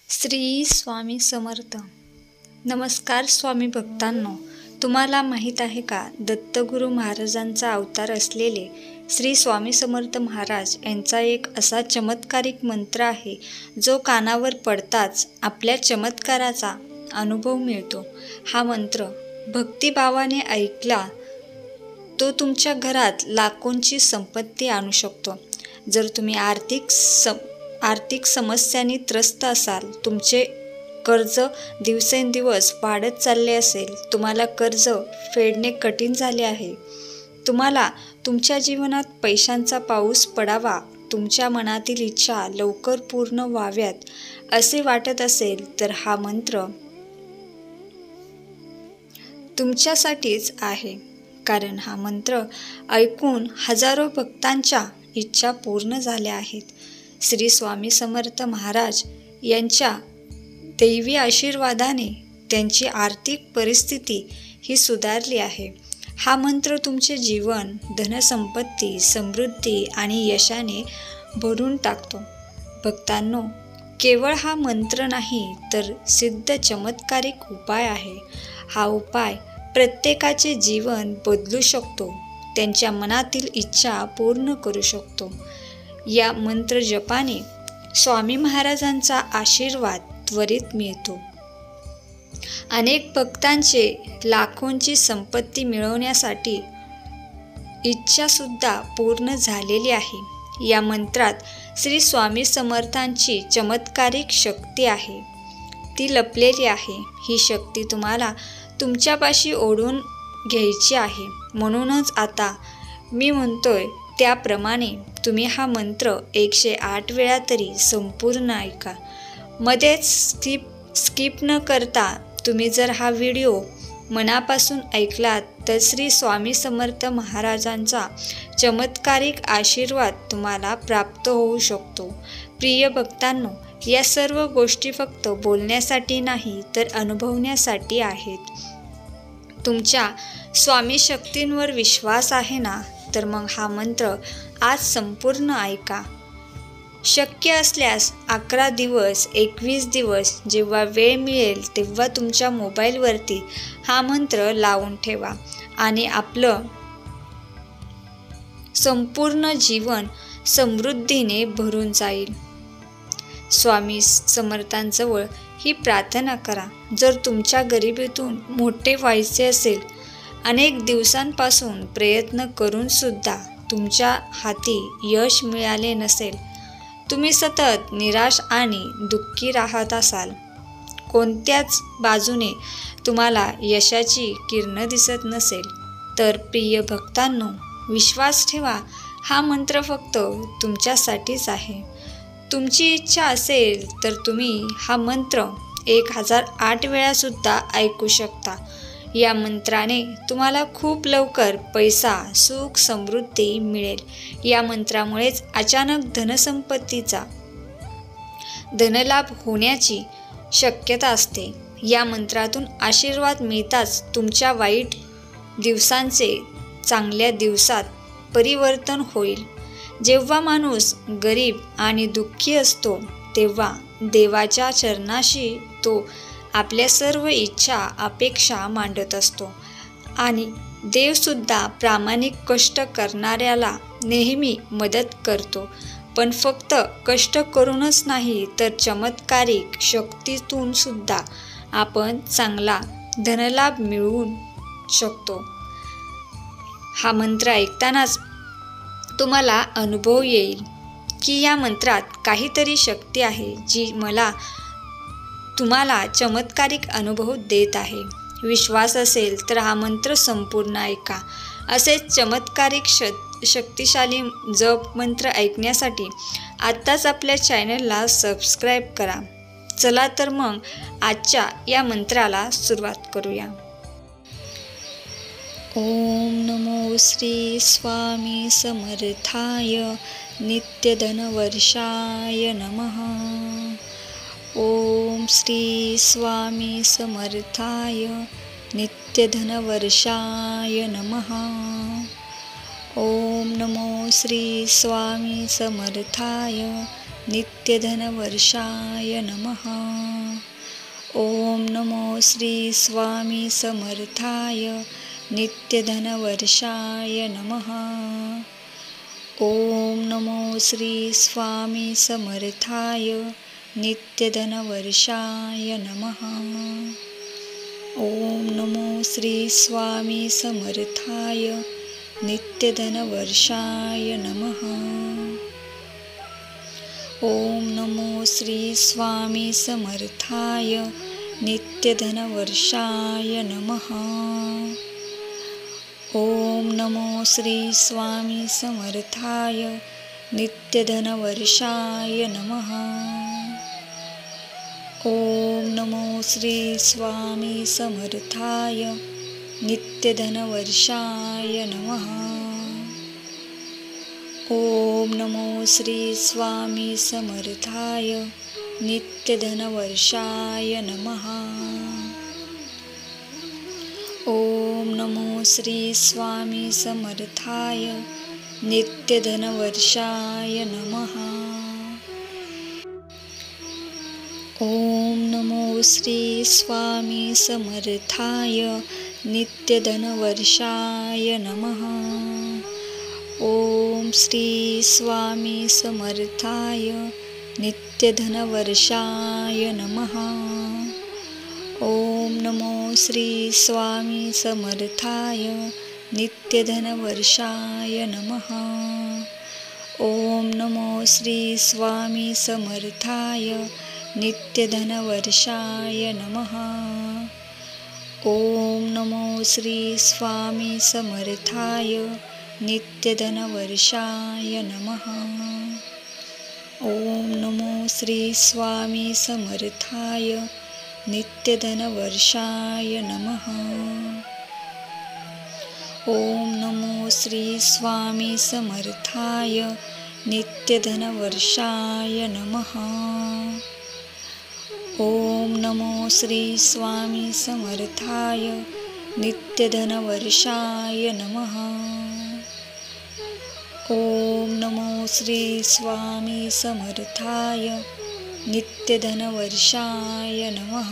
श्री स्वामी समर्थ. नमस्कार स्वामी भक्तांनो, तुम्हाला माहीत आहे का, दत्तगुरू महाराजांचा अवतार असलेले श्री स्वामी समर्थ महाराज यांचा एक असा चमत्कारिक मंत्र आहे जो कानावर पडताच आपल्या चमत्काराचा अनुभव मिळतो. हा मंत्र भक्तिभावाने ऐकला तो तुमच्या घरात लाखोंची संपत्ती आणू शकतो. जर तुम्ही आर्थिक समस्यांनी त्रस्त असाल, तुमचे कर्ज दिवसेंदिवस वाढत चालले असेल, तुम्हाला कर्ज फेडणे कठीण झाले आहे, तुम्हाला तुमच्या जीवनात पैशांचा पाऊस पडावा, तुमच्या मनातील इच्छा लवकर पूर्ण व्हाव्यात असे वाटत असेल, तर हा मंत्र तुमच्यासाठीच आहे. कारण हा मंत्र ऐकून हजारो भक्तांच्या इच्छा पूर्ण झाल्या आहेत. श्री स्वामी समर्थ महाराज यांच्या दैवी आशीर्वादाने त्यांची आर्थिक परिस्थिती ही सुधारली आहे. हा मंत्र तुमचे जीवन धनसंपत्ती, समृद्धी आणि यशाने भरून टाकतो. भक्तांनो, केवळ हा मंत्र नाही तर सिद्ध चमत्कारिक उपाय आहे. हा उपाय प्रत्येकाचे जीवन बदलू शकतो, त्यांच्या मनातील इच्छा पूर्ण करू शकतो. या मंत्र जपाने स्वामी महाराजांचा आशीर्वाद त्वरित मिळतो. अनेक भक्तांचे लाखोंची संपत्ती मिळवण्यासाठी इच्छासुद्धा पूर्ण झालेली आहे. या मंत्रात श्री स्वामी समर्थांची चमत्कारिक शक्ती आहे, ती लपलेली आहे. ही शक्ती तुम्हाला तुमच्यापाशी ओढून घ्यायची आहे. म्हणूनच आता मी म्हणतोय त्याप्रमाणे तुम्ही हा मंत्र 108 वेळा तरी संपूर्ण ऐका. मध्येच स्किप न करता तुम्ही जर हा व्हिडिओ मनापासून ऐकलात तर श्री स्वामी समर्थ महाराजांचा चमत्कारिक आशीर्वाद तुम्हाला प्राप्त होऊ शकतो. प्रिय भक्तांनो, या सर्व गोष्टी फक्त बोलण्यासाठी नाही तर अनुभवण्यासाठी आहेत. तुमच्या स्वामी शक्तींवर विश्वास आहे ना, तर मग हा मंत्र आज संपूर्ण ऐका. शक्य असल्यास 11 दिवस, 21 दिवस जेव्हा वेळ मिळेल तेव्हा तुमच्या मोबाईलवरती हा मंत्र लावून ठेवा आणि आपलं संपूर्ण जीवन समृद्धीने भरून जाईल. स्वामी समर्थांजवळ ही प्रार्थना करा. जर तुमच्या गरिबीतून मोठे व्हायचे असेल, अनेक दिवसांपासून प्रयत्न करून सुद्धा तुमच्या हाती यश मिळाले नसेल, तुम्ही सतत निराश आणि दुःखी राहत असाल, कोणत्याच बाजूने तुम्हाला यशाची किरणं दिसत नसेल, तर प्रिय भक्तांनो, विश्वास ठेवा, हा मंत्र फक्त तुमच्यासाठीच आहे. तुमची इच्छा असेल तर तुम्ही हा मंत्र 1008 वेळासुद्धा ऐकू शकता. या मंत्राने तुम्हाला खूप लवकर पैसा, सुख, समृद्धी मिळेल. या मंत्रामुळेच अचानक धनसंपत्तीचा धनलाभ होण्याची शक्यता असते. या मंत्रातून आशीर्वाद मिळताच तुमच्या वाईट दिवसांचे चांगल्या दिवसात परिवर्तन होईल. जेव्हा माणूस गरीब आणि दुःखी असतो तेव्हा देवाच्या चरणाशी तो आपल्या सर्व इच्छा, अपेक्षा मांडत असतो आणि देवसुद्धा प्रामाणिक कष्ट करणाऱ्याला नेहमी मदत करतो. पण फक्त कष्ट करूनच नाही तर चमत्कारिक शक्तीतून सुद्धा आपण चांगला धनलाभ मिळवू शकतो. हा मंत्र ऐकतानाच तुम्हाला अनुभव येईल की या मंत्रात काहीतरी शक्ती आहे जी तुम्हाला चमत्कारिक अनुभव देत आहे. विश्वास असेल तर हा मंत्र संपूर्ण ऐका. असेच चमत्कारिक शक्तिशाली जप मंत्र ऐकण्यासाठी आत्ताच आपल्या चॅनलला सबस्क्राईब करा. चला तर मग आजच्या या मंत्राला सुरुवात करूया. ओम नमो श्री स्वामी समर्थाय नित्यधनवर्षाय नमः. ओम श्री स्वामी समर्थाय नित्यधनवर्षाय नमः. ओम नमो श्री स्वामी समर्थाय नित्यधनवर्षाय नमः। ॐ नमो श्री स्वामी समर्थाय नित्यधनवर्षाय नमः। ॐ नमो श्री स्वामी समर्थाय नित्यधनवर्षाय नमः। ॐ नमो श्री स्वामी समर्थाय नित्यधनवर्षाय नमः। ॐ नमो श्री स्वामी समर्थाय नित्यधनवर्षाय नमः। ॐ नमो श्री स्वामी समर्थाय नित्यधनवर्षाय नमः। ॐ नमो श्री स्वामी समर्थाय नित्यधनवर्षाय नमः। ॐ नमो श्री स्वामी समर्थाय नित्यधनवर्षाय नमः। ॐ नमो श्री स्वामी समर्थाय नित्यधनवर्षाय नमः। ॐ नमो श्री स्वामी समर्थाय नित्यधनवर्षाय नमः। ॐ श्री स्वामी समर्थाय नित्यधनवर्षाय नमः। ॐ नमो श्री स्वामी समर्थाय नित्यधनवर्षाय नमः। ॐ नमो श्री स्वामी समर्थाय नित्यधनवर्षाय नमः। ॐ नमो श्री स्वामी समर्थाय नित्यधनवर्षाय नमः। ॐ नमो श्री स्वामी समर्थाय नित्यधनवर्षाय नमः। ॐ नमो श्री स्वामी समर्थाय नित्यधनवर्षाय नमः। ॐ नमो श्री स्वामी समर्थाय नित्यधनवर्षाय नमः। ॐ नमो श्री स्वामी समर्थाय नित्यधनवर्षाय नमः।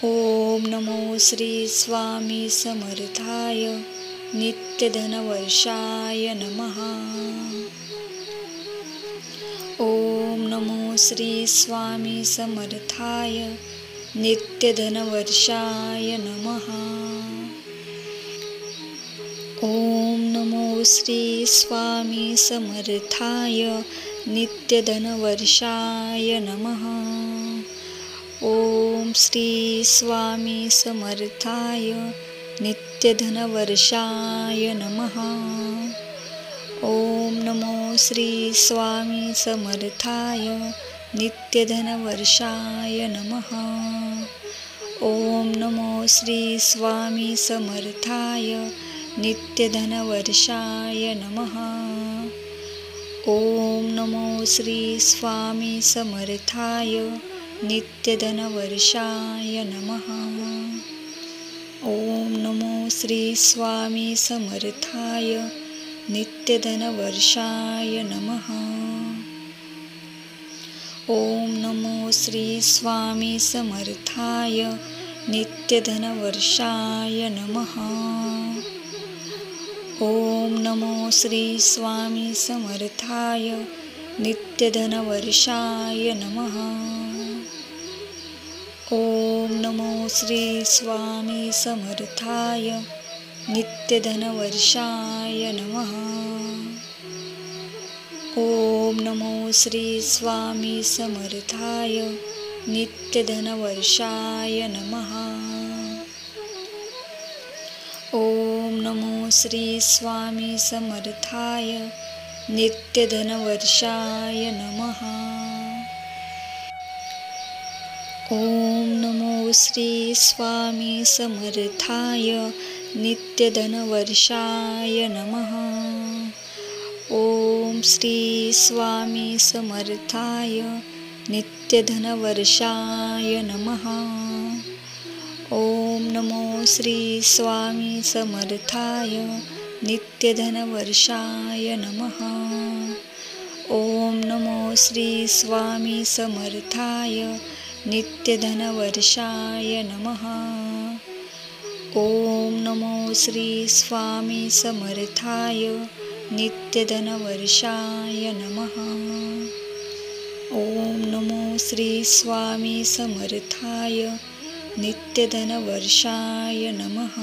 ॐ नमो श्री स्वामी समर्थाय नित्यधनवर्षाय नमः। ॐ नमो श्री स्वामी समर्थाय नित्यधनवर्षाय नमः। ॐ नमो श्री स्वामी समर्थाय नित्यधनवर्षाय नमः। ॐ श्री स्वामी समर्थाय नित्यधनवर्षाय नमः। ॐ नमो श्री स्वामी समर्थाय नित्यधनवर्षाय नमः। ॐ नमो श्री स्वामी समर्थाय नित्यधनवर्षाय नमः। ॐ नमो श्री स्वामी समर्थाय नित्यधनवर्षाय नमः। ॐ नमो श्री स्वामी समर्थाय नित्यधनवर्षाय नमः। ॐ नमो श्री स्वामी समर्थाय नित्यधनवर्षाय नमः। ॐ नमो श्री स्वामी समर्थाय नित्यधनवर्षाय नमः। ॐ नमो श्री स्वामी समर्थाय नित्यधनवर्षाय नमः। ॐ नमो श्री स्वामी समर्थाय नित्यधनवर्षाय नमः। ॐ नमो श्री स्वामी समर्थाय नित्यधनवर्षाय नमः। ॐ नमो श्री स्वामी समर्थाय नित्यधनवर्षाय नमः। ॐ श्री स्वामी समर्थाय नित्यधनवर्षाय नमः। ॐ नमो श्री स्वामी समर्थाय नित्यधनवर्षाय नमः। ओम नमो श्री स्वामी समर्थाय नित्यधनवर्षाय नमः। ओम नमो श्री स्वामी समर्थाय नित्यधनवर्षाय नमः। ओम नमो श्री स्वामी समर्थाय नित्यधनवर्षाय नमः।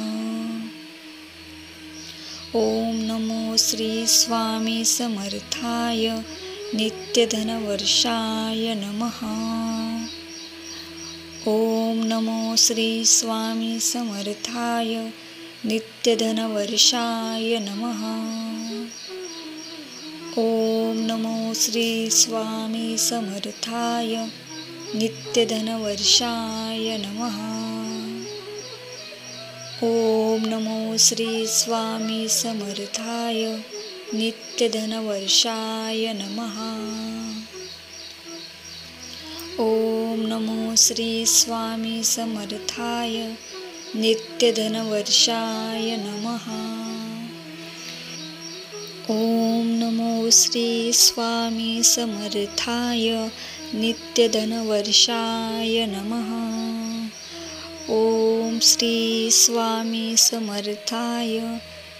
ओम नमो श्री स्वामी समर्थाय नित्यधनवर्षाय नमः। ओम नमो श्री स्वामी समर्थाय नित्यधनवर्षाय नमः। ओम नमो श्री स्वामी समर्थाय नित्यधनवर्षाय नमः। ओम नमो श्री स्वामी समर्थाय नित्यधनवर्षाय नमः। ओम नमो श्री स्वामी समर्थाय नित्यधनवर्षाय नमः। ओम नमो श्री स्वामी समर्थाय नित्यधनवर्षाय नमः। ओम श्री स्वामी समर्थाय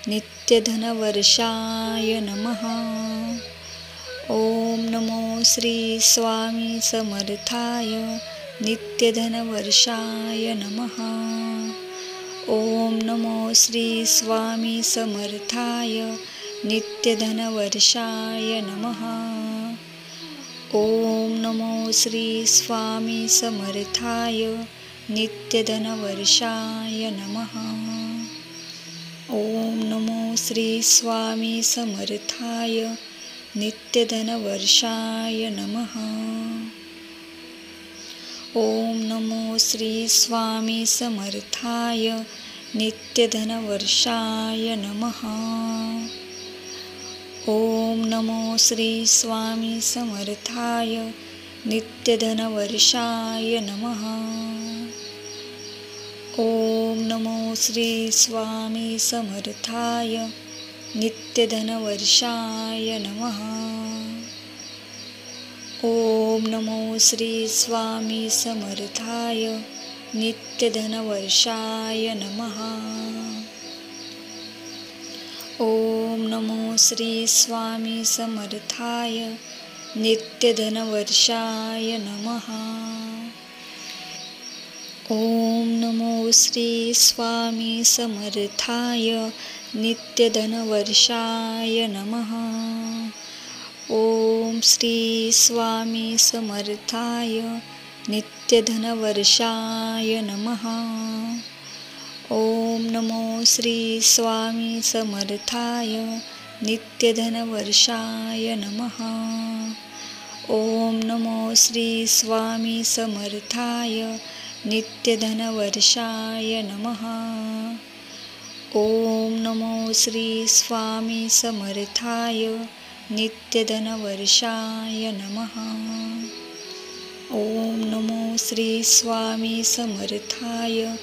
नित्यधनवर्षाय नमः। ओम नमो श्री स्वामी समर्थाय नित्यधनवर्षाय नमः। ओम नमो श्री स्वामी समर्थाय नित्यधनवर्षाय नमः। ओम नमो श्री स्वामी समर्थाय नित्यधनवर्षाय नमः। ओम नमो श्री स्वामी समर्थाय नित्यधनवर्षाय नमः। ओम नमो श्री स्वामी समर्थाय नित्यधनवर्षाय नमः। ओम नमो श्री स्वामी समर्थाय नित्यधनवर्षाय नमः। ओम नमो श्री स्वामी समर्थाय नित्यधनवर्षाय नमः। ओम नमो श्री स्वामी समर्थाय नित्यधनवर्षाय नमः। ओम नमो श्री स्वामी समर्थाय नित्यधनवर्षाय नमः। ओम नमो श्री स्वामी समर्थाय नित्यधनवर्षाय नमः। ओम श्री स्वामी समर्थाय नित्यधनवर्षाय नमः। ओम नमो श्री स्वामी समर्थाय नित्यधनवर्षाय नमः। ओम नमो श्री स्वामी समर्थाय नित्यधनवर्षाय नमः। ओम नमो श्री स्वामी समर्थाय नित्यधनवर्षाय नमः। ओम नमो श्री स्वामी समर्थाय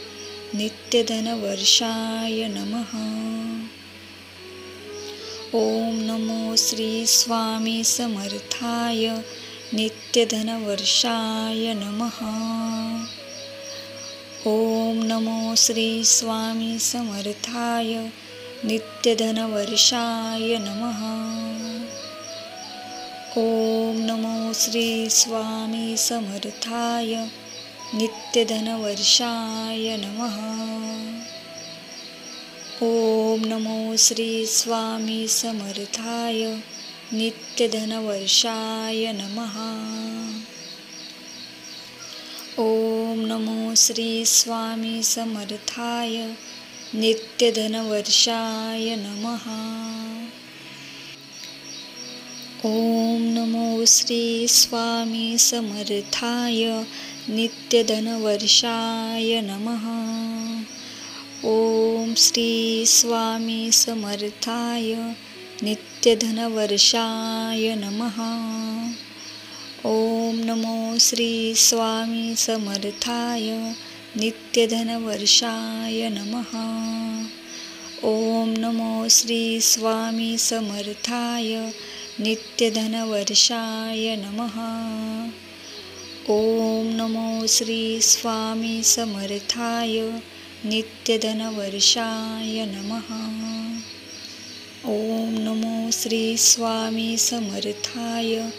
नित्यधनवर्षाय नमः। ओम नमो श्री स्वामी समर्थाय नित्यधनवर्षाय नमः। ओम नमो श्री स्वामी समर्थाय नित्यधनवर्षाय नमः। ओम नमो श्री स्वामी समर्थाय नित्यधनवर्षाय नमः। ओम नमो श्री स्वामी समर्थाय नित्यधनवर्षाय नमः। ओम नमो श्री स्वामी समर्थाय नित्यधनवर्षाय नमः। ओम नमो श्री स्वामी समर्थाय नित्यधनवर्षाय नमः। ओम श्री स्वामी समर्थाय नित्यधनवर्षाय नमः। ओम नमो श्री स्वामी समर्थाय नित्यधनवर्षाय नमः। ओम नमो श्री स्वामी समर्थाय नित्यधनवर्षाय नमः। ॐ नमो श्री स्वामी समर्थाय नित्यधनवर्षाय नमः। ॐ नमो श्री स्वामी समर्थाय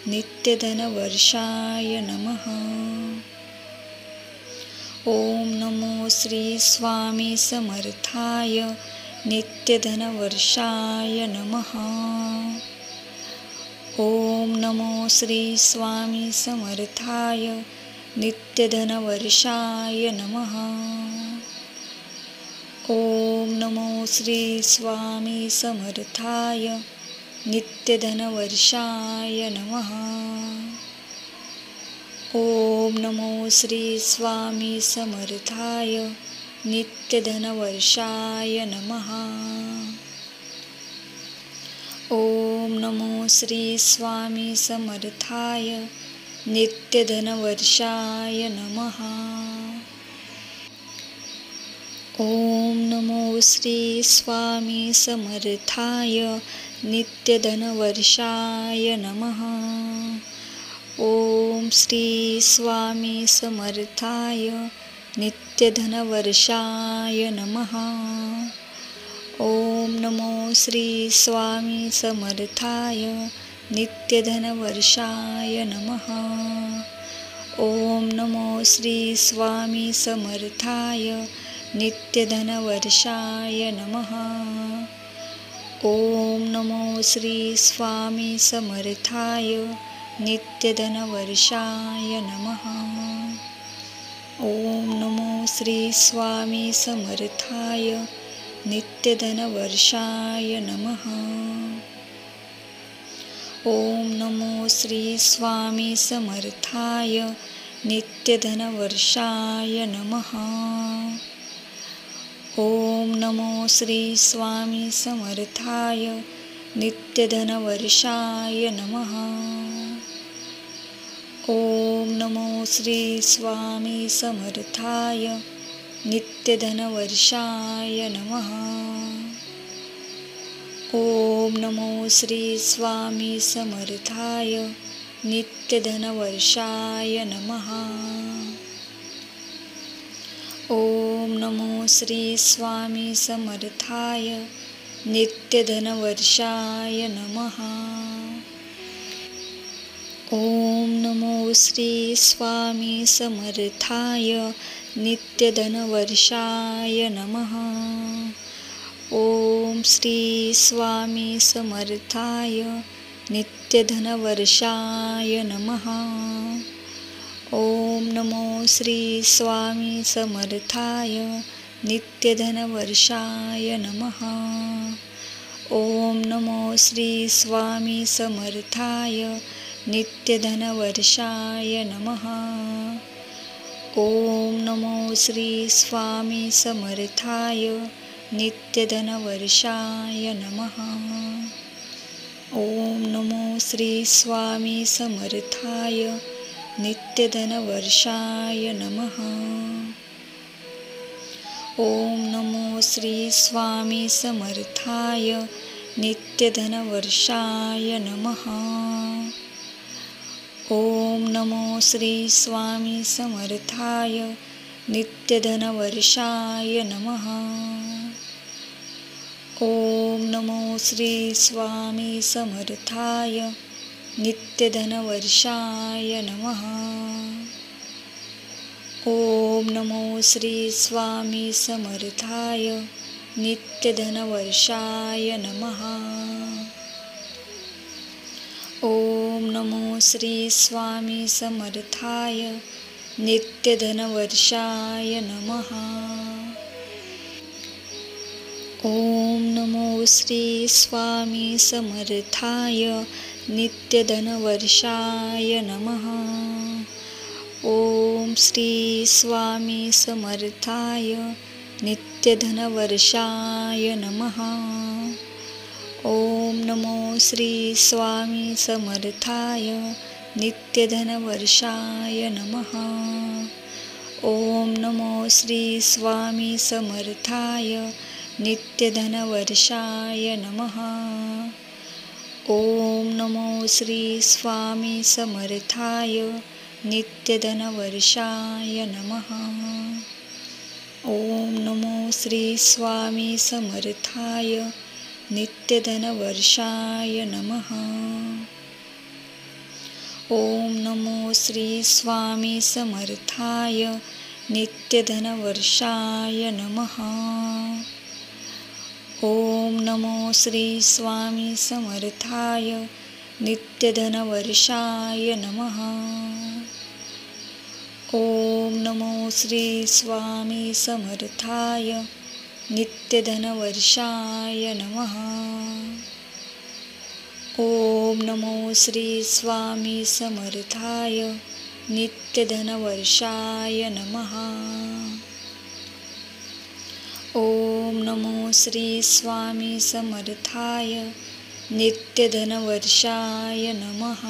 नित्यधनवर्षाय नमः। ॐ नमो श्री स्वामी समर्थाय नित्यधनवर्षाय नमः। ॐ नमो श्री स्वामी समर्थाय नित्यधनवर्षाय नमः। ॐ नमो श्री स्वामी समर्थाय नित्यधनवर्षाय नमः। ॐ नमो श्री स्वामी समर्थाय नित्यधनवर्षाय नमः। ॐ नमो श्री स्वामी समर्थाय नित्यधनवर्षाय नमः। ॐ नमो श्री स्वामी समर्थाय नित्यधनवर्षाय नमः। ॐ श्री स्वामी समर्थाय नित्यधनवर्षाय नमः। ॐ नमो श्री स्वामी समर्थाय नित्यधनवर्षाय नमः। ॐ नमो श्री स्वामी समर्थाय नित्यधनवर्षाय नमः। ॐ नमो श्री स्वामी समर्थाय नित्यधनवर्षाय नमः। ॐ नमो श्री स्वामी समर्थाय नित्यधनवर्षाय नमः। ॐ नमो श्री स्वामी समर्थाय नित्यधनवर्षाय नमः। ॐ नमो श्री स्वामी समर्थाय नित्यधनवर्षाय नमः। ॐ नमो श्री स्वामी समर्थाय नित्यधनवर्षाय नमः। ॐ नमो श्री स्वामी समर्थाय नित्यधनवर्षाय नमः। ॐ नमो श्री स्वामी समर्थाय नित्यधनवर्षाय नमः। ॐ नमो श्री स्वामी समर्थाय नित्यधनवर्षाय नमः। ॐ श्री स्वामी समर्थाय नित्यधनवर्षाय नमः। ॐ नमो श्री स्वामी समर्थाय नित्यधनवर्षाय नमः। ॐ नमो श्री स्वामी समर्थाय नित्यधनवर्षाय नमः। ॐ नमो श्री स्वामी समर्थाय नित्यधनवर्षाय नमः। ॐ नमो श्री स्वामी समर्थाय नित्यधनवर्षाय नमः। ॐ नमो श्री स्वामी समर्थाय नित्यधनवर्षाय नमः। ॐ नमो श्री स्वामी समर्थाय नित्यधनवर्षाय नमः। ॐ नमो श्री स्वामी समर्थाय नित्यधनवर्षाय नमः। ॐ नमो श्री स्वामी समर्थाय नित्यधनवर्षाय नमः। ॐ नमो श्री स्वामी समर्थाय नित्यधनवर्षाय नमः। ॐ नमो श्री स्वामी समर्थाय नित्यधनवर्षाय नमः। ॐ श्री स्वामी समर्थाय नित्यधनवर्षाय नमः। ॐ नमो श्री स्वामी समर्थाय नित्यधनवर्षाय नमः। ॐ नमो श्री स्वामी समर्थाय नित्यधनवर्षाय नमः। ओम नमो श्री स्वामी समर्थाय नित्यधनवर्षाय नमः। ओम नमो श्री स्वामी समर्थाय नित्यधनवर्षाय नमः। ओम नमो श्री स्वामी समर्थाय नित्यधनवर्षाय नमः। ओम नमो श्री स्वामी समर्थाय नित्यधनवर्षाय नमः। ओम नमो श्री स्वामी समर्थाय नित्यधनवर्षाय नमः। ओम नमो श्री स्वामी समर्थाय नित्यधनवर्षाय नमः। ओम नमो श्री स्वामी समर्थाय नित्यधनवर्षाय नमः।